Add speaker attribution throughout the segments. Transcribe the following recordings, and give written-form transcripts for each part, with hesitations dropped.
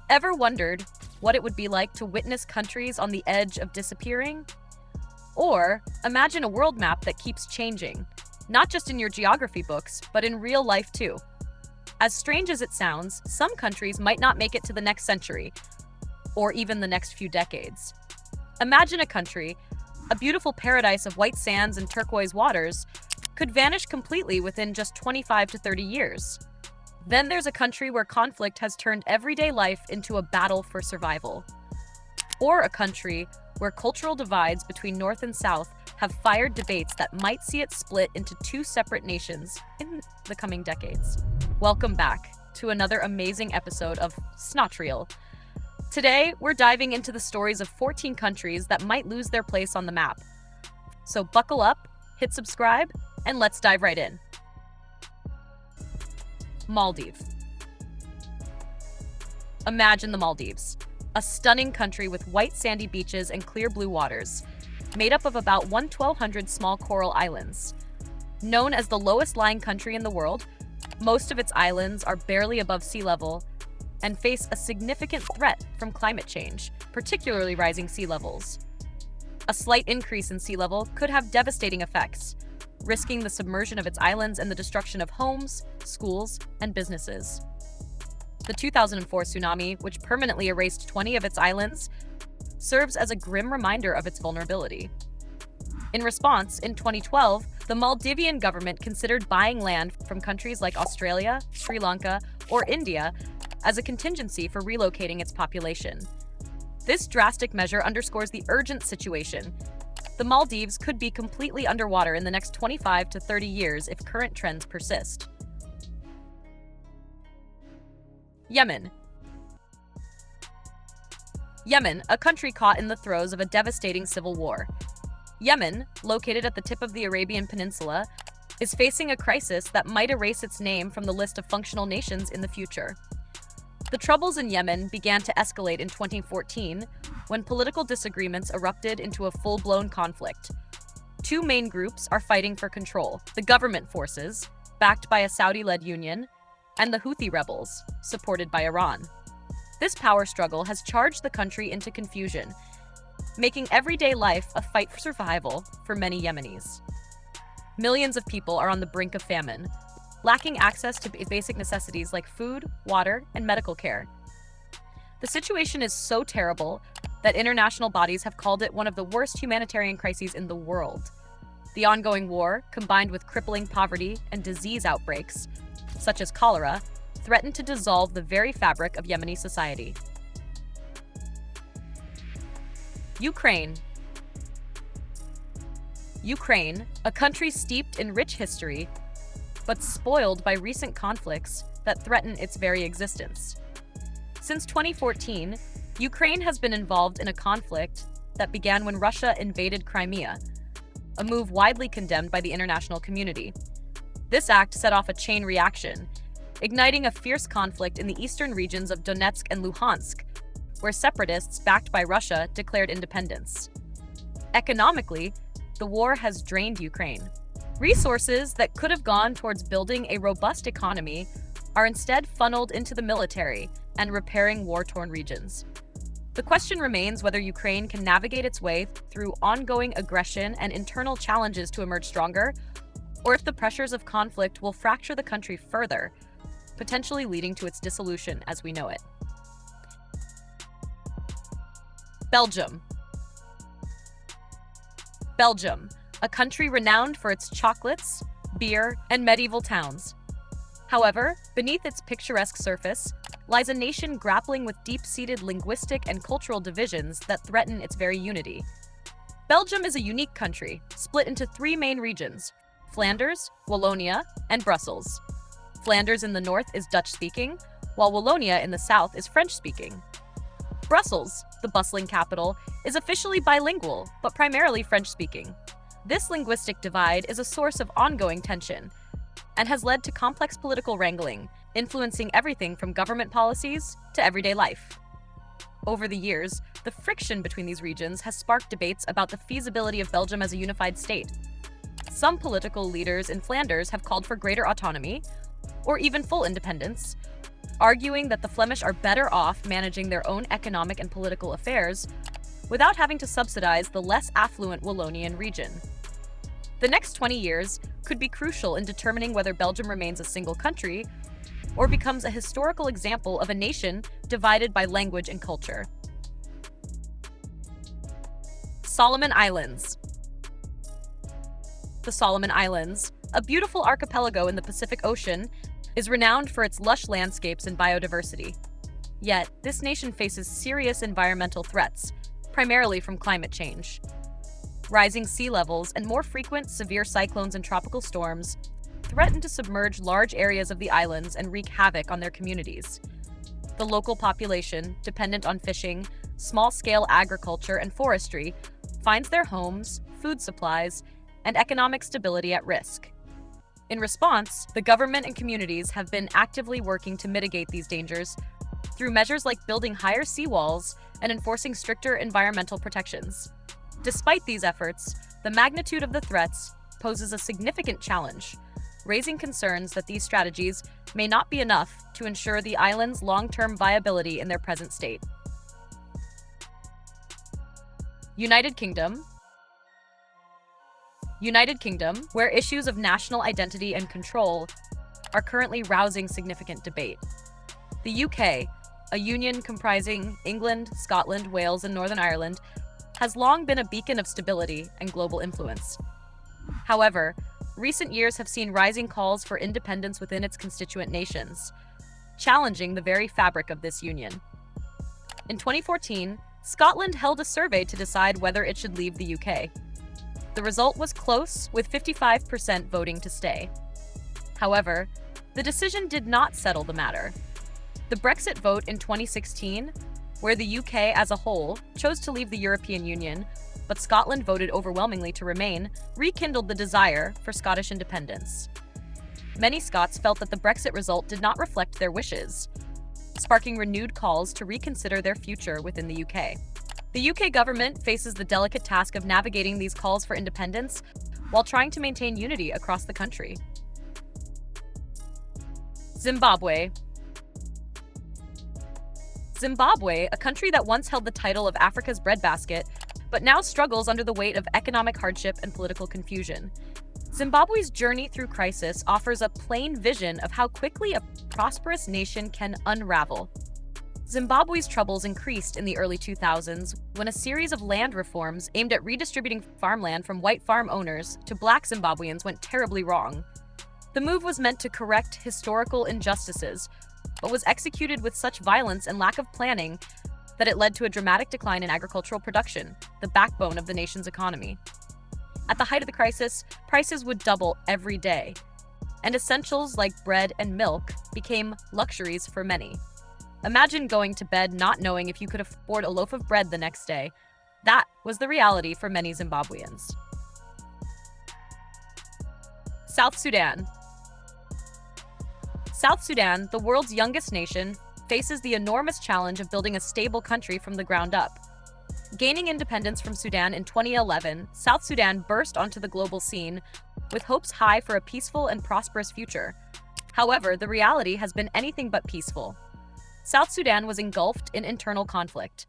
Speaker 1: Ever wondered what it would be like to witness countries on the edge of disappearing? Or imagine a world map that keeps changing, not just in your geography books, but in real life too. As strange as it sounds, some countries might not make it to the next century, or even the next few decades. Imagine a country, a beautiful paradise of white sands and turquoise waters, could vanish completely within just 25 to 30 years. Then there's a country where conflict has turned everyday life into a battle for survival. Or a country where cultural divides between North and South have fired debates that might see it split into two separate nations in the coming decades. Welcome back to another amazing episode of Snot Reel. Today, we're diving into the stories of 14 countries that might lose their place on the map. So buckle up, hit subscribe, and let's dive right in. Maldives. Imagine the Maldives, a stunning country with white sandy beaches and clear blue waters, made up of about 1,200 small coral islands. Known as the lowest-lying country in the world, most of its islands are barely above sea level and face a significant threat from climate change, particularly rising sea levels. A slight increase in sea level could have devastating effects, risking the submersion of its islands and the destruction of homes, schools, and businesses. The 2004 tsunami, which permanently erased 20 of its islands, serves as a grim reminder of its vulnerability. In response, in 2012, the Maldivian government considered buying land from countries like Australia, Sri Lanka, or India as a contingency for relocating its population. This drastic measure underscores the urgent situation. The Maldives could be completely underwater in the next 25 to 30 years if current trends persist. Yemen. Yemen, a country caught in the throes of a devastating civil war. Yemen, located at the tip of the Arabian Peninsula, is facing a crisis that might erase its name from the list of functional nations in the future. The troubles in Yemen began to escalate in 2014 when political disagreements erupted into a full-blown conflict. Two main groups are fighting for control: the government forces, backed by a Saudi-led union, and the Houthi rebels, supported by Iran. This power struggle has charged the country into confusion, making everyday life a fight for survival for many Yemenis. Millions of people are on the brink of famine, lacking access to basic necessities like food, water, and medical care. The situation is so terrible that international bodies have called it one of the worst humanitarian crises in the world. The ongoing war, combined with crippling poverty and disease outbreaks, such as cholera, threaten to dissolve the very fabric of Yemeni society. Ukraine. Ukraine, a country steeped in rich history, but spoiled by recent conflicts that threaten its very existence. Since 2014, Ukraine has been involved in a conflict that began when Russia invaded Crimea, a move widely condemned by the international community. This act set off a chain reaction, igniting a fierce conflict in the eastern regions of Donetsk and Luhansk, where separatists backed by Russia declared independence. Economically, the war has drained Ukraine. Resources that could have gone towards building a robust economy are instead funneled into the military and repairing war-torn regions. The question remains whether Ukraine can navigate its way through ongoing aggression and internal challenges to emerge stronger, or if the pressures of conflict will fracture the country further, potentially leading to its dissolution as we know it. Belgium. Belgium, a country renowned for its chocolates, beer, and medieval towns. However, beneath its picturesque surface lies a nation grappling with deep-seated linguistic and cultural divisions that threaten its very unity. Belgium is a unique country, split into three main regions: Flanders, Wallonia, and Brussels. Flanders in the north is Dutch-speaking, while Wallonia in the south is French-speaking. Brussels, the bustling capital, is officially bilingual, but primarily French-speaking. This linguistic divide is a source of ongoing tension and has led to complex political wrangling, influencing everything from government policies to everyday life. Over the years, the friction between these regions has sparked debates about the feasibility of Belgium as a unified state. Some political leaders in Flanders have called for greater autonomy, or even full independence, arguing that the Flemish are better off managing their own economic and political affairs without having to subsidize the less affluent Wallonian region. The next 20 years could be crucial in determining whether Belgium remains a single country or becomes a historical example of a nation divided by language and culture. Solomon Islands. The Solomon Islands, a beautiful archipelago in the Pacific Ocean, is renowned for its lush landscapes and biodiversity. Yet, this nation faces serious environmental threats, primarily from climate change. Rising sea levels and more frequent severe cyclones and tropical storms threaten to submerge large areas of the islands and wreak havoc on their communities. The local population, dependent on fishing, small-scale agriculture, and forestry, finds their homes, food supplies, and economic stability at risk. In response, the government and communities have been actively working to mitigate these dangers through measures like building higher seawalls and enforcing stricter environmental protections. Despite these efforts, the magnitude of the threats poses a significant challenge, raising concerns that these strategies may not be enough to ensure the island's long-term viability in their present state. United Kingdom, where issues of national identity and control are currently rousing significant debate. The UK, a union comprising England, Scotland, Wales, and Northern Ireland, has long been a beacon of stability and global influence. However, recent years have seen rising calls for independence within its constituent nations, challenging the very fabric of this union. In 2014, Scotland held a survey to decide whether it should leave the UK. The result was close, with 55% voting to stay. However, the decision did not settle the matter. The Brexit vote in 2016, where the UK as a whole chose to leave the European Union, but Scotland voted overwhelmingly to remain, rekindled the desire for Scottish independence. Many Scots felt that the Brexit result did not reflect their wishes, sparking renewed calls to reconsider their future within the UK. The UK government faces the delicate task of navigating these calls for independence while trying to maintain unity across the country. Zimbabwe, a country that once held the title of Africa's breadbasket, but now struggles under the weight of economic hardship and political confusion. Zimbabwe's journey through crisis offers a plain vision of how quickly a prosperous nation can unravel. Zimbabwe's troubles increased in the early 2000s when a series of land reforms aimed at redistributing farmland from white farm owners to black Zimbabweans went terribly wrong. The move was meant to correct historical injustices, but was executed with such violence and lack of planning that it led to a dramatic decline in agricultural production, the backbone of the nation's economy. At the height of the crisis, prices would double every day, and essentials like bread and milk became luxuries for many. Imagine going to bed not knowing if you could afford a loaf of bread the next day. That was the reality for many Zimbabweans. South Sudan, the world's youngest nation, faces the enormous challenge of building a stable country from the ground up. Gaining independence from Sudan in 2011, South Sudan burst onto the global scene with hopes high for a peaceful and prosperous future. However, the reality has been anything but peaceful. South Sudan was engulfed in internal conflict.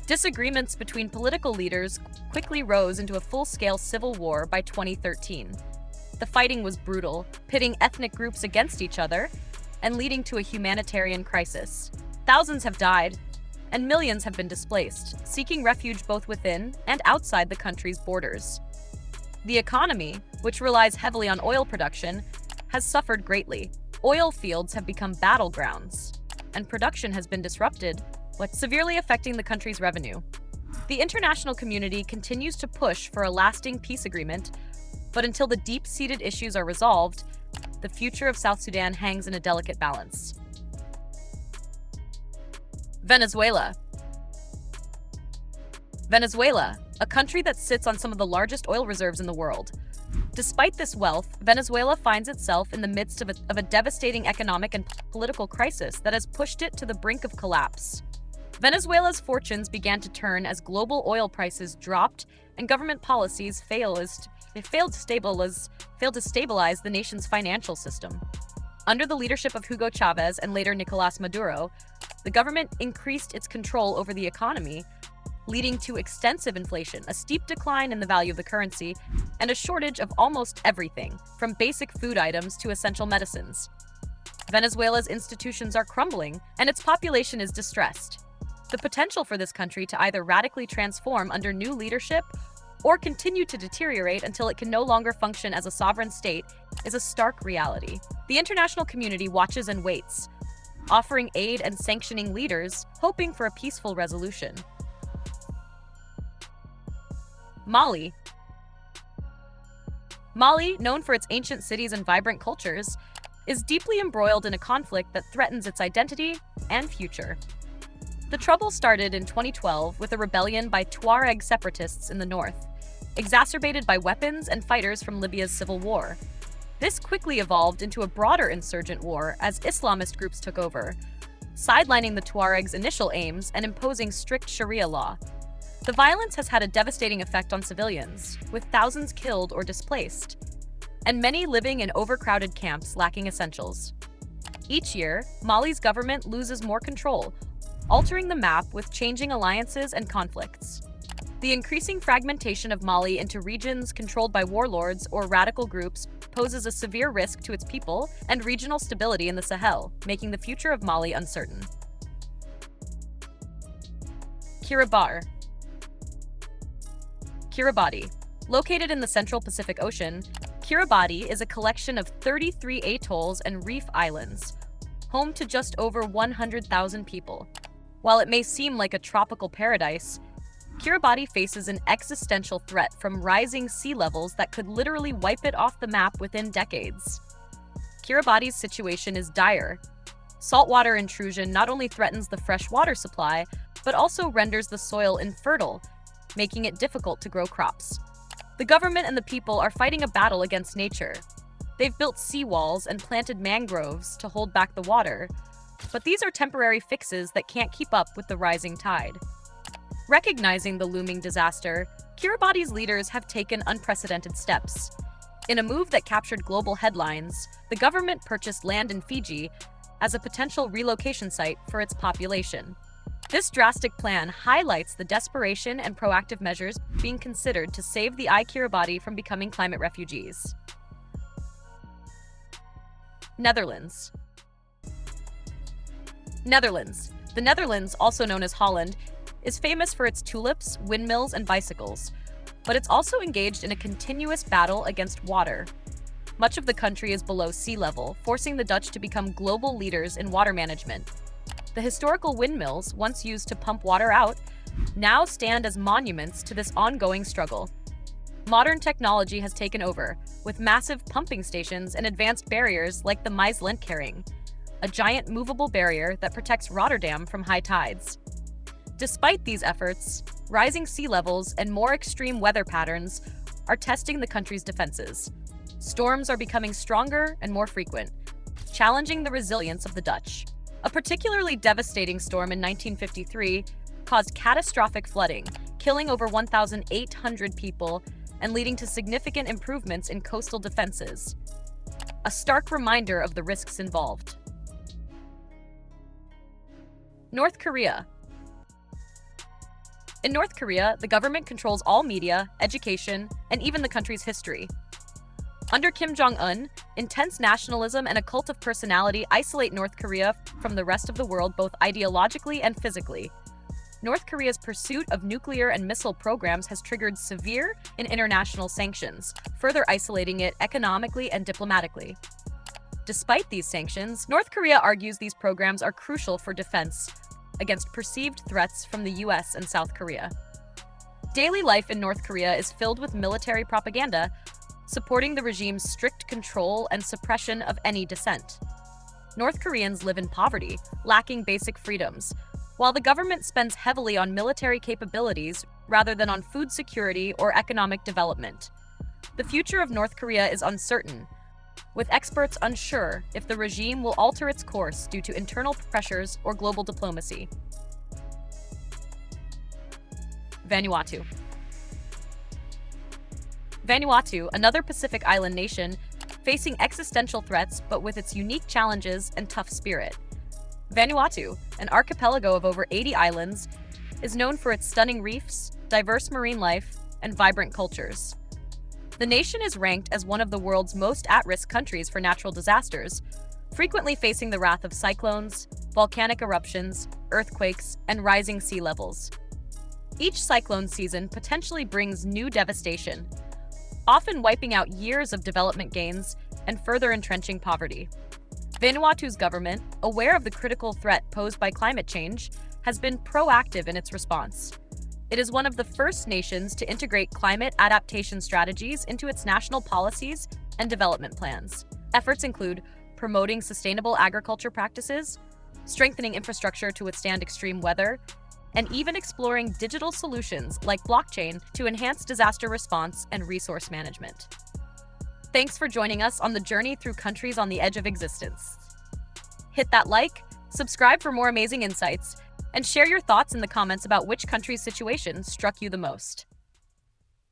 Speaker 1: Disagreements between political leaders quickly rose into a full-scale civil war by 2013. The fighting was brutal, pitting ethnic groups against each other and leading to a humanitarian crisis. Thousands have died, and millions have been displaced, seeking refuge both within and outside the country's borders. The economy, which relies heavily on oil production, has suffered greatly. Oil fields have become battlegrounds, and production has been disrupted, what's severely affecting the country's revenue. The international community continues to push for a lasting peace agreement, but until the deep-seated issues are resolved, the future of South Sudan hangs in a delicate balance. Venezuela, a country that sits on some of the largest oil reserves in the world. Despite this wealth, Venezuela finds itself in the midst of a devastating economic and political crisis that has pushed it to the brink of collapse. Venezuela's fortunes began to turn as global oil prices dropped and government policies failed to stabilize the nation's financial system. Under the leadership of Hugo Chavez and later Nicolas Maduro, the government increased its control over the economy, leading to extensive inflation, a steep decline in the value of the currency, and a shortage of almost everything, from basic food items to essential medicines. Venezuela's institutions are crumbling, and its population is distressed. The potential for this country to either radically transform under new leadership or continue to deteriorate until it can no longer function as a sovereign state is a stark reality. The international community watches and waits, offering aid and sanctioning leaders, hoping for a peaceful resolution. Mali. Mali, known for its ancient cities and vibrant cultures, is deeply embroiled in a conflict that threatens its identity and future. The trouble started in 2012 with a rebellion by Tuareg separatists in the north, exacerbated by weapons and fighters from Libya's civil war. This quickly evolved into a broader insurgent war as Islamist groups took over, sidelining the Tuaregs' initial aims and imposing strict Sharia law. The violence has had a devastating effect on civilians, with thousands killed or displaced, and many living in overcrowded camps lacking essentials. Each year, Mali's government loses more control, altering the map with changing alliances and conflicts. The increasing fragmentation of Mali into regions controlled by warlords or radical groups poses a severe risk to its people and regional stability in the Sahel, making the future of Mali uncertain. Kiribati. Located in the central Pacific Ocean, Kiribati is a collection of 33 atolls and reef islands, home to just over 100,000 people. While it may seem like a tropical paradise, Kiribati faces an existential threat from rising sea levels that could literally wipe it off the map within decades. Kiribati's situation is dire. Saltwater intrusion not only threatens the fresh water supply, but also renders the soil infertile, making it difficult to grow crops. The government and the people are fighting a battle against nature. They've built seawalls and planted mangroves to hold back the water, but these are temporary fixes that can't keep up with the rising tide. Recognizing the looming disaster, Kiribati's leaders have taken unprecedented steps. In a move that captured global headlines, the government purchased land in Fiji as a potential relocation site for its population. This drastic plan highlights the desperation and proactive measures being considered to save the Kiribati from becoming climate refugees. Netherlands. The Netherlands, also known as Holland, is famous for its tulips, windmills, and bicycles, but it's also engaged in a continuous battle against water. Much of the country is below sea level, forcing the Dutch to become global leaders in water management. The historical windmills, once used to pump water out, now stand as monuments to this ongoing struggle. Modern technology has taken over, with massive pumping stations and advanced barriers like the Maasluntkering, a giant movable barrier that protects Rotterdam from high tides. Despite these efforts, rising sea levels and more extreme weather patterns are testing the country's defenses. Storms are becoming stronger and more frequent, challenging the resilience of the Dutch. A particularly devastating storm in 1953 caused catastrophic flooding, killing over 1,800 people and leading to significant improvements in coastal defenses. A stark reminder of the risks involved. North Korea. In North Korea, the government controls all media, education, and even the country's history. Under Kim Jong-un, intense nationalism and a cult of personality isolate North Korea from the rest of the world both ideologically and physically. North Korea's pursuit of nuclear and missile programs has triggered severe and international sanctions, further isolating it economically and diplomatically. Despite these sanctions, North Korea argues these programs are crucial for defense against perceived threats from the US and South Korea. Daily life in North Korea is filled with military propaganda, supporting the regime's strict control and suppression of any dissent. North Koreans live in poverty, lacking basic freedoms, while the government spends heavily on military capabilities rather than on food security or economic development. The future of North Korea is uncertain, with experts unsure if the regime will alter its course due to internal pressures or global diplomacy. Vanuatu, another Pacific island nation, facing existential threats but with its unique challenges and tough spirit. Vanuatu, an archipelago of over 80 islands, is known for its stunning reefs, diverse marine life, and vibrant cultures. The nation is ranked as one of the world's most at-risk countries for natural disasters, frequently facing the wrath of cyclones, volcanic eruptions, earthquakes, and rising sea levels. Each cyclone season potentially brings new devastation, often wiping out years of development gains and further entrenching poverty. Vanuatu's government, aware of the critical threat posed by climate change, has been proactive in its response. It is one of the first nations to integrate climate adaptation strategies into its national policies and development plans. Efforts include promoting sustainable agriculture practices, strengthening infrastructure to withstand extreme weather, and even exploring digital solutions like blockchain to enhance disaster response and resource management. Thanks for joining us on the journey through countries on the edge of existence. Hit that like, subscribe for more amazing insights, and share your thoughts in the comments about which country's situation struck you the most.